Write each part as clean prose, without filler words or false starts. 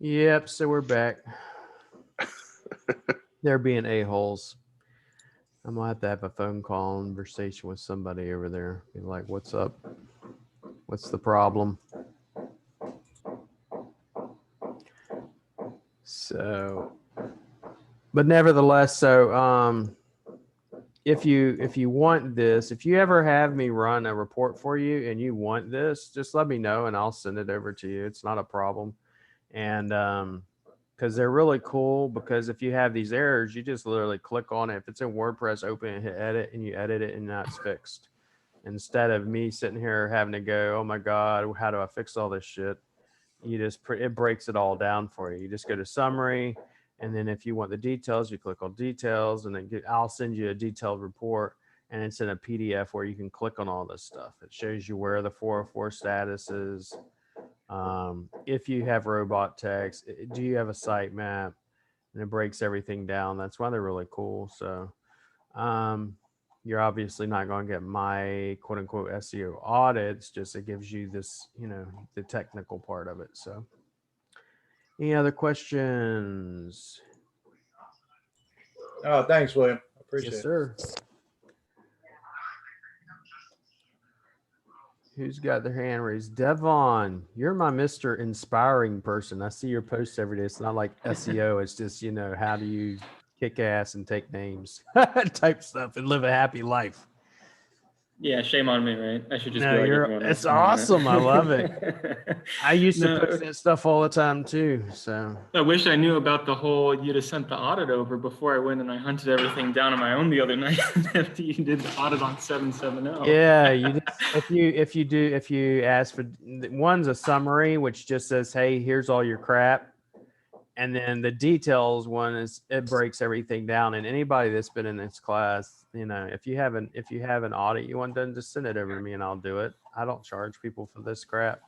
Yep, so we're back. They're being a-holes. I'm gonna have to have a phone conversation with somebody over there. Be like, what's up? What's the problem? So, but nevertheless, if you want this, if you ever have me run a report for you and you want this, just let me know and I'll send it over to you. It's not a problem. And because they're really cool, because if you have these errors, you just literally click on it. If it's in WordPress, open it, hit edit, and you edit it, and now it's fixed. Instead of me sitting here having to go, oh my God, how do I fix all this shit? You just it breaks it all down for you. You just go to summary, and then if you want the details, you click on details, and then I'll send you a detailed report, and it's in a PDF where you can click on all this stuff. It shows you where the 404 status is. If you have robot text, do you have a sitemap? And it breaks everything down. That's why they're really cool. So you're obviously not going to get my quote unquote SEO audits, just it gives you this, the technical part of it. So any other questions? Oh, thanks, William. I Yes, appreciate it. sir. Who's got their hand raised? Devon, you're my Mr. Inspiring person. I see your posts every day. It's not like SEO. It's just, how do you kick ass and take names type stuff and live a happy life. Yeah, shame on me, right? I should just No, be like everyone else. it's awesome. I love it. I used to post that stuff all the time too. So I wish I knew about the whole you'd have sent the audit over before I went and I hunted everything down on my own the other night after you did the audit on 770. Yeah, you just if you ask for one's a summary which just says, hey, here's all your crap. And then the details one is it breaks everything down. And anybody that's been in this class, if you have an audit you want done, just send it over to me and I'll do it. I don't charge people for this crap,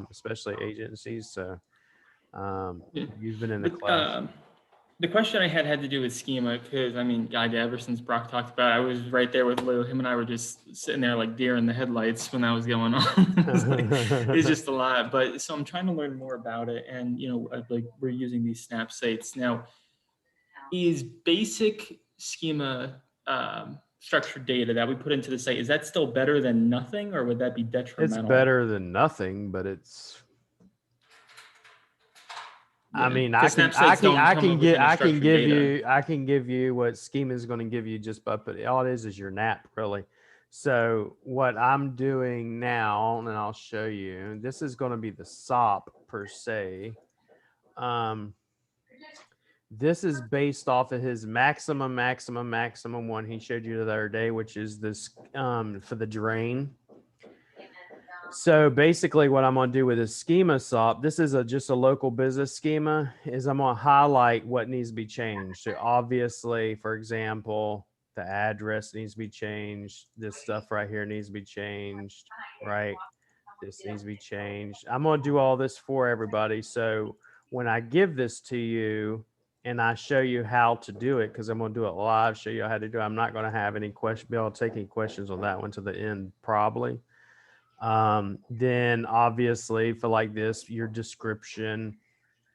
especially agencies. So you've been in the class. The question I had to do with schema, because God, ever since Brock talked about it, I was right there with Lou. Him and I were just sitting there like deer in the headlights when that was going on. It's just a lot. But so I'm trying to learn more about it, and like we're using these snap sites now. Is basic schema structured data that we put into the site, is that still better than nothing, or would that be detrimental? It's better than nothing, but it's. Yeah. I can give you what schema is going to give you just by putting all it is your NAP really. So what I'm doing now, and I'll show you, this is going to be the SOP per se. This is based off of his maximum one he showed you the other day, which is this for the drain. So basically what I'm going to do with this schema SOP, this is just a local business schema, is I'm going to highlight what needs to be changed. So obviously, for example, the address needs to be changed. This stuff right here needs to be changed, right? This needs to be changed. I'm going to do all this for everybody. So when I give this to you and I show you how to do it, because I'm going to do it live, show you how to do it. I'm not going to have any question, be able to take any questions on that one to the end, probably. Then obviously for like this, your description,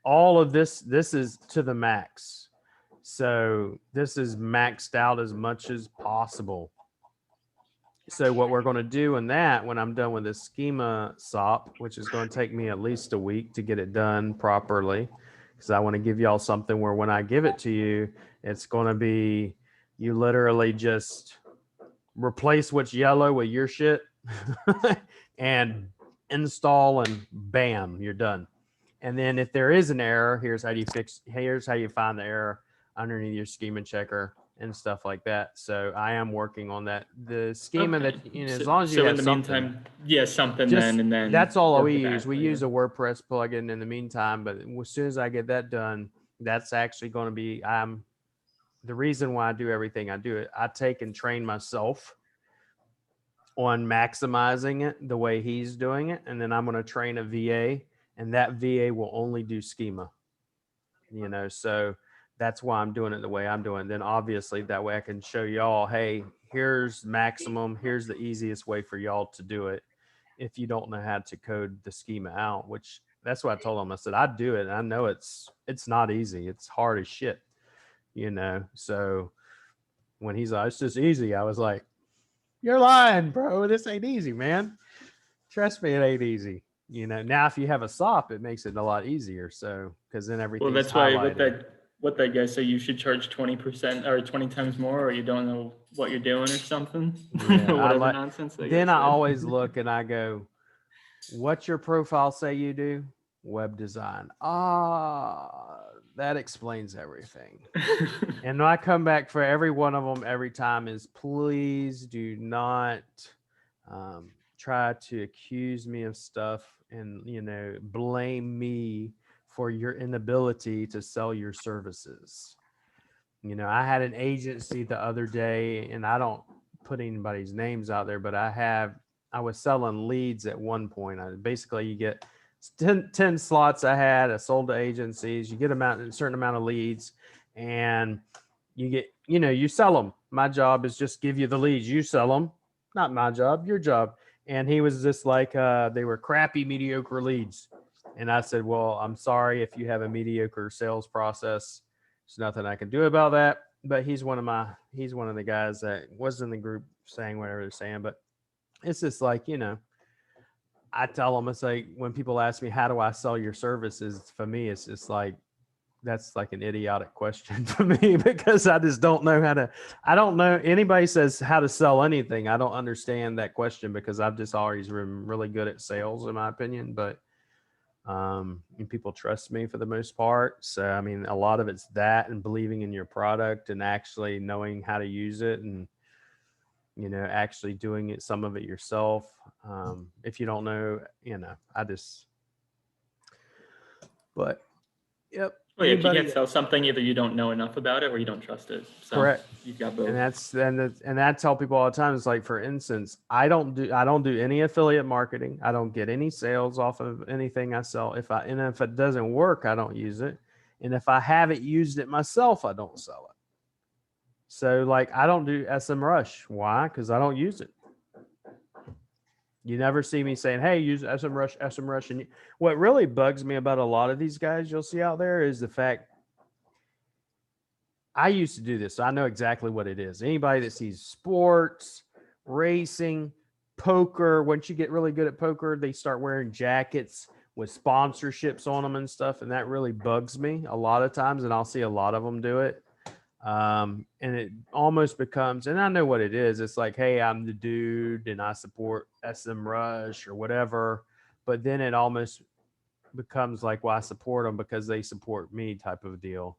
all of this is to the max. So this is maxed out as much as possible. So what we're going to do in that, when I'm done with this schema SOP, which is going to take me at least a week to get it done properly, because I want to give y'all something where when I give it to you, it's going to be, you literally just replace what's yellow with your shit and install, and bam, you're done. And then if there is an error, here's how you find the error underneath your schema checker and stuff like that. So I am working on that. The schema that, as long as you have something. Something just, then, and then that's all we use. We use a WordPress plugin in the meantime, but as soon as I get that done, that's actually going to be, the reason why I do everything I do it. I take and train myself on maximizing it the way he's doing it. And then I'm going to train a VA, and that VA will only do schema, so that's why I'm doing it the way I'm doing it. Then obviously that way I can show y'all, hey, here's maximum. Here's the easiest way for y'all to do it if you don't know how to code the schema out, which that's what I told him. I said, I'd do it. And I know it's not easy. It's hard as shit, So when he's like, it's just easy, I was like, you're lying, bro. This ain't easy, man. Trust me, it ain't easy. Now if you have a SOP, it makes it a lot easier. So, because then Well, everything's that's why highlighted. what that guy said, you should charge 20% or 20 times more, or you don't know what you're doing or something. Yeah, Whatever nonsense that guy then I said. always look and I go, what's your profile say you do? Web design. That explains everything. And when I come back for every one of them every time is, please do not try to accuse me of stuff and blame me for your inability to sell your services. I had an agency the other day, and I don't put anybody's names out there, but I was selling leads at one point. Basically, you get 10 slots I sold to agencies. You get a certain amount of leads, and you get, you sell them. My job is just give you the leads. You sell them. Not my job, your job. And he was just like, they were crappy, mediocre leads. And I said, well, I'm sorry if you have a mediocre sales process. There's nothing I can do about that. But he's one of the guys that was in the group saying whatever they're saying. But it's just like, I tell them, it's like when people ask me, how do I sell your services? For me, it's just like, that's like an idiotic question for me, because I just don't know I don't know. Anybody says how to sell anything, I don't understand that question, because I've just always been really good at sales, in my opinion. But and people trust me for the most part. So, I mean, a lot of it's that, and believing in your product and actually knowing how to use it, and, actually doing it, some of it yourself. If you don't know, but yep. Well, yeah, if you Anybody can't sell something, either you don't know enough about it or you don't trust it. So correct. you've got both. And I tell people all the time, it's like, for instance, I don't do any affiliate marketing. I don't get any sales off of anything I sell. If it doesn't work, I don't use it. And if I haven't used it myself, I don't sell it. So, like, I don't do SEMrush. Why? Because I don't use it. You never see me saying, hey, use SEMrush. And what really bugs me about a lot of these guys you'll see out there is the fact, I used to do this, so I know exactly what it is. Anybody that sees sports, racing, poker, once you get really good at poker, they start wearing jackets with sponsorships on them and stuff. And that really bugs me a lot of times. And I'll see a lot of them do it. And it almost becomes, and I know what it is. It's like, hey, I'm the dude and I support SEMrush or whatever. But then it almost becomes like, well, I support them because they support me type of deal.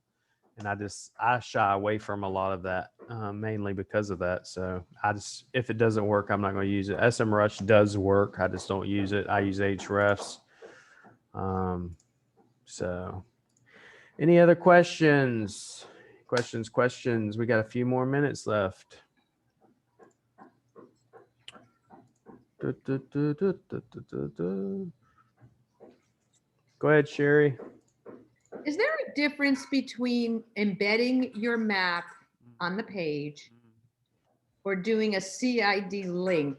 And I shy away from a lot of that, mainly because of that. So if it doesn't work, I'm not going to use it. SEMrush does work. I just don't use it. I use Ahrefs. So any other questions? Questions. We got a few more minutes left. Go ahead, Sherry. Is there a difference between embedding your map on the page or doing a CID link,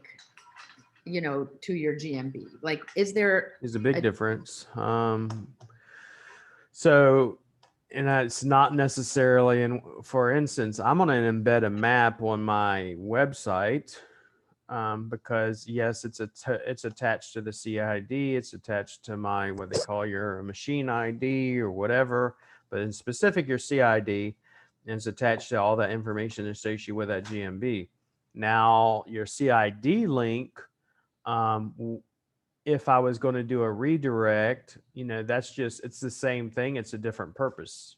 to your GMB? Like, there's a big difference. So, and it's not necessarily, and for instance, I'm going to embed a map on my website, because yes, it's attached to the CID, it's attached to my, what they call your machine ID or whatever, but in specific, your CID, and it's attached to all that information associated with that GMB. Now, your CID link, if I was going to do a redirect, it's the same thing. It's a different purpose.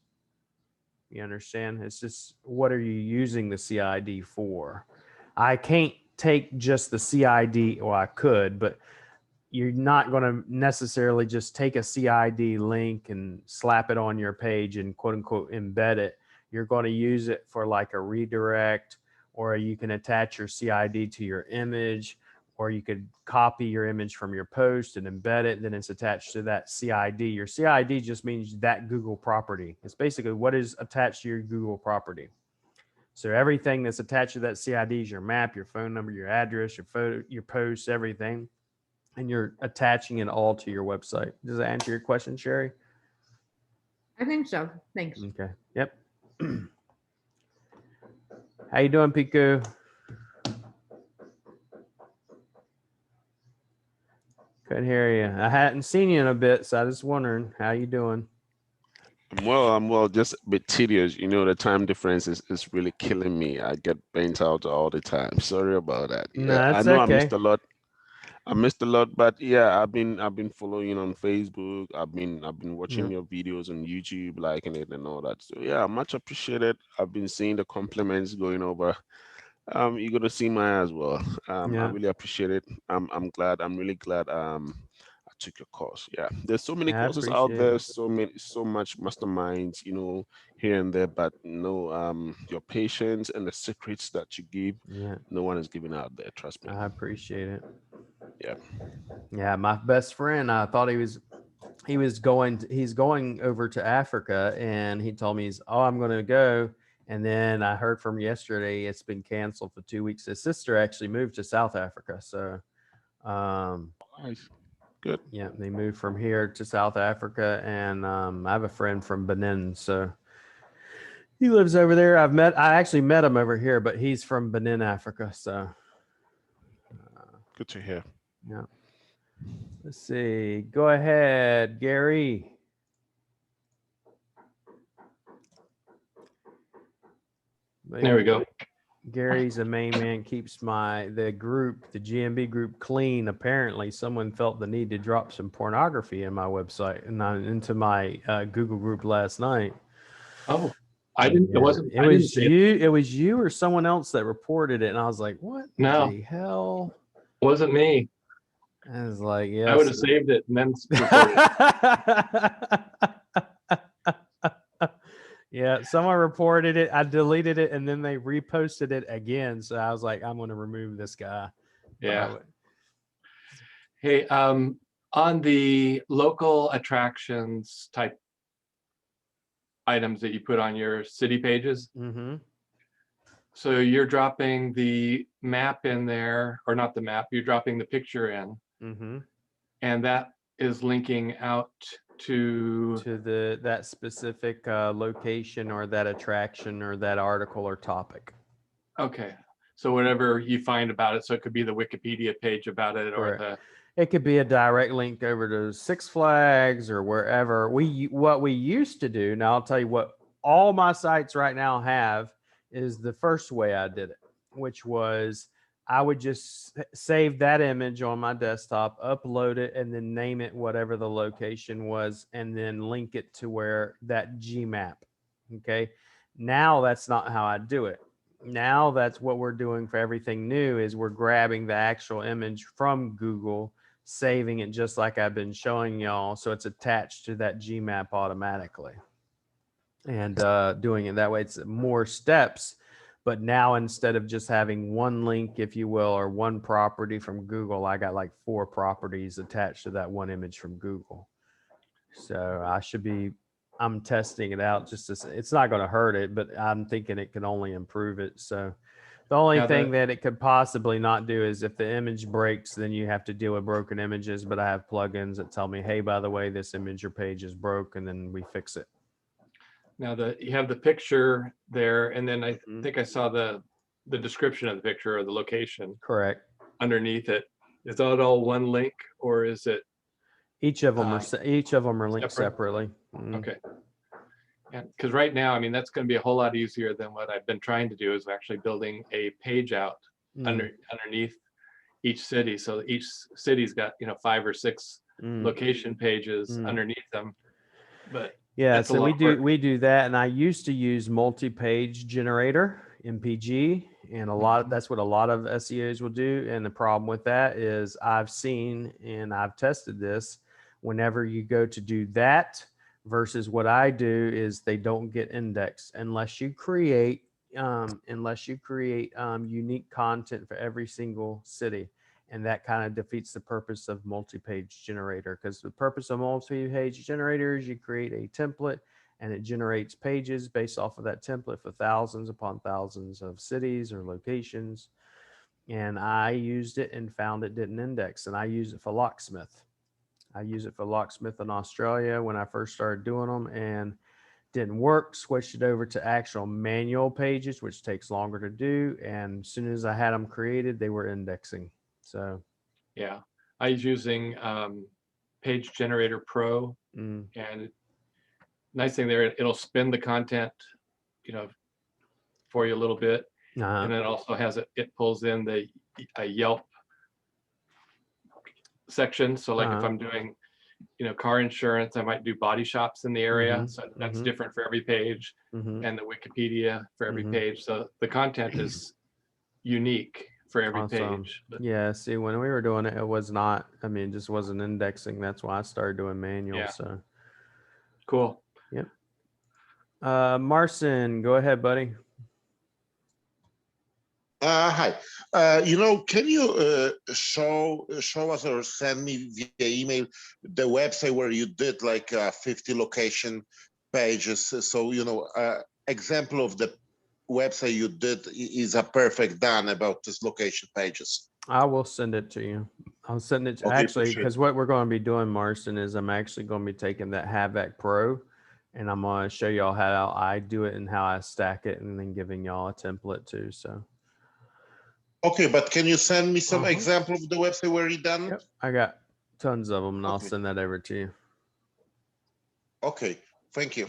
You understand? It's just, what are you using the CID for? I can't take just the CID, well, I could, but you're not going to necessarily just take a CID link and slap it on your page and quote unquote embed it. You're going to use it for like a redirect, or you can attach your CID to your image, or you could copy your image from your post and embed it. Then it's attached to that CID. Your CID just means that Google property. It's basically what is attached to your Google property. So everything that's attached to that CID is your map, your phone number, your address, your photo, your posts, everything. and you're attaching it all to your website. Does that answer your question, Sherry? I think so. Thanks. Okay. Yep. How you doing, Piku? Couldn't hear you. I hadn't seen you in a bit, so I was wondering how you doing. I'm well, just a bit tedious. You know, the time difference is really killing me. I get burnt out all the time. Sorry about that. No, Yeah, I that's know I okay. missed a lot. I missed a lot, but yeah, I've been following on Facebook. I've been watching your videos on YouTube, liking it and all that. So yeah, much appreciated. I've been seeing the compliments going over. You're gonna see mine as well. I Yeah. really appreciate it. I'm glad. I'm really glad. I took your course. Yeah, there's so many Yeah, I courses out appreciate there. it. So much masterminds. You know, here and there. But no, your patience and the secrets that you give, Yeah, no one is giving out there. Trust me. I appreciate it. Yeah. Yeah, my best friend, I thought he's going over to Africa, and he told me I'm going to go. And then I heard from yesterday it's been canceled for 2 weeks. His sister actually moved to South Africa, so Nice. Good. yeah, they moved from here to South Africa, and I have a friend from Benin, so he lives over there. I actually met him over here, but he's from Benin, Africa. So Good to hear. yeah. Let's see. Go ahead, Gary. There we go. Gary's a main man, keeps the GMB group clean. Apparently, someone felt the need to drop some pornography in my website and into my Google group last night. Oh, I didn't. Yeah. It wasn't. It I didn't was see it. you. It was you or someone else that reported it, and I was like, "What No. the hell?" Wasn't me. I was like, "Yeah." I would have saved it and then reported it. Yeah, someone reported it. I deleted it, and then they reposted it again. So I was like, I'm going to remove this guy. Yeah. Hey, on the local attractions type items that you put on your city pages, Mm-hmm. so you're dropping the map in there, or not the map, you're dropping the picture in, Mm-hmm. and that is linking out to that specific location or that attraction or that article or topic. Okay, so whatever you find about it, so it could be the Wikipedia page about it, or Correct. It could be a direct link over to Six Flags or wherever. What we used to do, now I'll tell you what all my sites right now have, is the first way I did it, which was I would just save that image on my desktop, upload it, and then name it whatever the location was, and then link it to where that Gmap. Okay. Now that's not how I do it. Now that's what we're doing for everything new, is we're grabbing the actual image from Google, saving it just like I've been showing y'all, so it's attached to that Gmap automatically, and doing it that way. It's more steps, but now instead of just having one link, if you will, or one property from Google, I got like 4 properties attached to that one image from Google. So I'm testing it out it's not going to hurt it, but I'm thinking it can only improve it. So the only thing that it could possibly not do is if the image breaks, then you have to deal with broken images. But I have plugins that tell me, hey, by the way, this image or page is broke, and then we fix it. now you have the picture there, and then I think I saw the description of the picture or the location. Correct. Underneath it. Is that all one link, or is it? Each of them are linked separately. Okay. Yeah, because right now, I mean, that's going to be a whole lot easier than what I've been trying to do, is actually building a page out underneath each city. So each city's got 5 or 6 location pages underneath them. But yeah, so we do that, and I used to use multi-page generator, MPG, and that's what a lot of SEOs will do. And the problem with that is I've seen and I've tested this. Whenever you go to do that versus what I do, is they don't get indexed unless you create unique content for every single city. And that kind of defeats the purpose of multi-page generator, because the purpose of multi-page generator is you create a template and it generates pages based off of that template for thousands upon thousands of cities or locations. and I used it and found it didn't index, and I use it for locksmith. I use it for locksmith in Australia when I first started doing them, and didn't work. Switched it over to actual manual pages, which takes longer to do. And as soon as I had them created, they were indexing. So Yeah, I was using Page Generator Pro, mm, and nice thing there, it'll spin the content, you know, for you a little bit, and then it also has it pulls in a Yelp section. So like if I'm doing, you know, car insurance, I might do body shops in the area. So that's different for every page, and the Wikipedia for every page. So the content is unique for every awesome. page. But Yeah. See, when we were doing it, it was not, I mean, just wasn't indexing. That's why I started doing manual. Yeah. So cool. yep. Marcin, go ahead, buddy. Hi. Can you show us or send me via email the website where you did like 50 location pages? So, example of the website you did is a perfect done about this location pages. I will send it to you. I'll send it to, Okay, actually, appreciate because what we're going to be doing, Marcin, is I'm actually going to be taking that Havoc Pro, and I'm going to show y'all how I do it and how I stack it, and then giving y'all a template too. So Okay, but can you send me some example of the website where you done? yep, I got tons of them, and I'll Okay. send that over to you. Okay, thank you.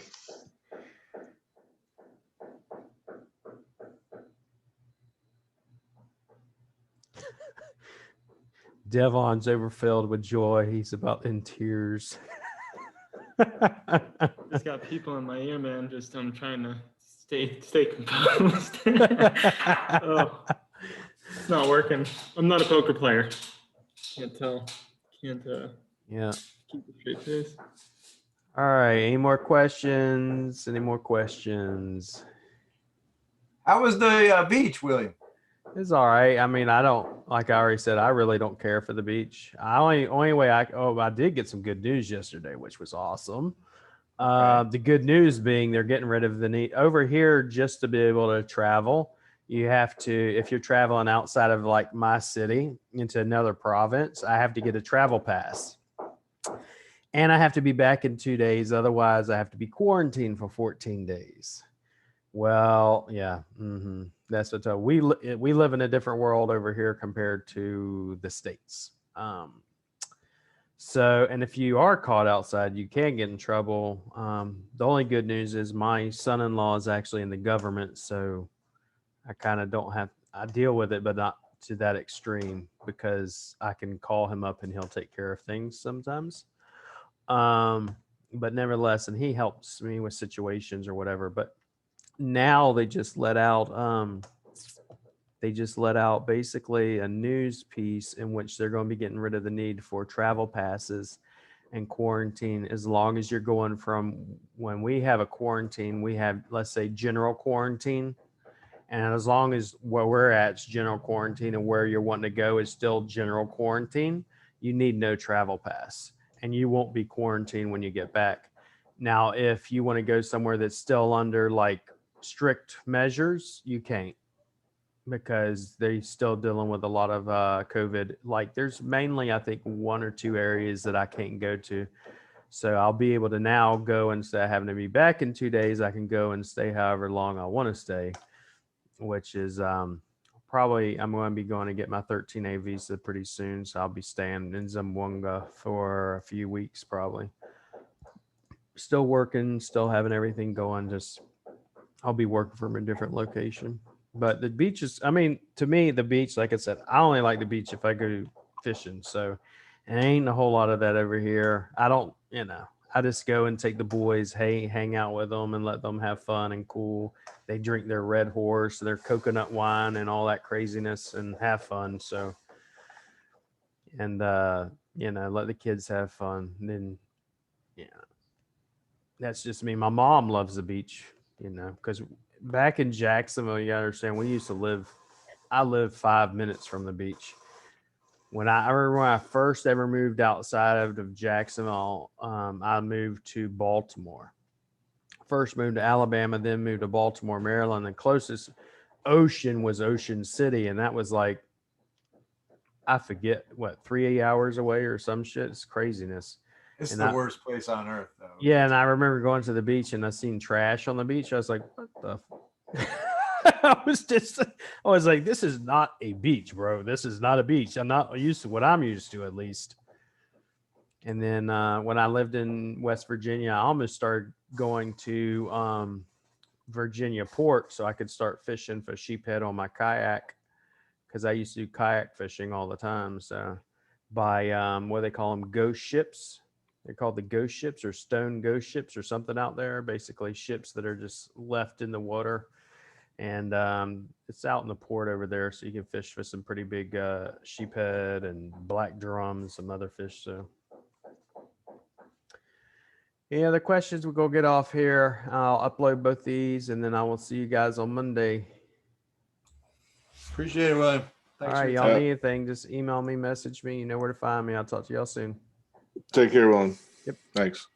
Devon's overfilled with joy. He's about in tears. It's got people in my ear, man. Just I'm trying to stay composed. Oh, it's not working. I'm not a poker player. Can't tell. Can't Yeah. keep a straight face. All right. Any more questions? Any more questions? How was the beach, William? It's all right. I mean, I don't, like I already said, I really don't care for the beach. Only way I did get some good news yesterday, which was awesome. The good news being they're getting rid of the need over here just to be able to travel. You have to, if you're traveling outside of like my city into another province, I have to get a travel pass. And I have to be back in 2 days. Otherwise, I have to be quarantined for 14 days. Well, yeah, that's what we live in a different world over here compared to the States. So, and if you are caught outside, you can get in trouble. The only good news is my son-in-law is actually in the government, so I kind of don't have, I deal with it, but not to that extreme because I can call him up and he'll take care of things sometimes. But nevertheless, and he helps me with situations or whatever. But now they just let out basically a news piece in which they're going to be getting rid of the need for travel passes and quarantine as long as you're going from, when we have a quarantine, we have, let's say, general quarantine, and as long as where we're at is general quarantine and where you're wanting to go is still general quarantine, you need no travel pass and you won't be quarantined when you get back. Now, if you want to go somewhere that's still under like strict measures, you can't, because they're still dealing with a lot of COVID. Like there's mainly, I think, 1 or 2 areas that I can't go to. So I'll be able to now go, instead of having to be back in 2 days, I can go and stay however long I want to stay, which is probably, I'm going to be going to get my 13A visa pretty soon. So I'll be staying in Zamboanga for a few weeks, probably. Still working, still having everything going. Just I'll be working from a different location. But the beach is, I mean, to me, the beach, like I said, I only like the beach if I go fishing. So it ain't a whole lot of that over here. I don't, I just go and take the boys, hang out with them and let them have fun and cool. They drink their Red Horse, their coconut wine and all that craziness and have fun. So, and, let the kids have fun. And then, that's just me. My mom loves the beach, because back in Jacksonville, you gotta understand, I lived 5 minutes from the beach. I remember when I first ever moved outside of Jacksonville, I moved to Baltimore. First moved to Alabama, then moved to Baltimore, Maryland. The closest ocean was Ocean City, and that was like I forget what 3 hours away or some shit. It's craziness. It's And the worst place on earth, though. Yeah, and I remember going to the beach and I seen trash on the beach. I was like, what the? I was like, this is not a beach, bro. This is not a beach. I'm not used to what I'm used to, at least. And then when I lived in West Virginia, I almost started going to Virginia port so I could start fishing for sheephead on my kayak, because I used to do kayak fishing all the time. So by what they call them, ghost ships. They're called the ghost ships or stone ghost ships or something out there. Basically ships that are just left in the water. And it's out in the port over there, so you can fish for some pretty big sheephead and black drum and some other fish. So any other questions? We'll go get off here. I'll upload both these, and then I will see you guys on Monday. Appreciate it, William. All Thanks for right, your y'all time. need anything, just email me, message me. You know where to find me. I'll talk to y'all soon. Take care, William. Yep. Thanks.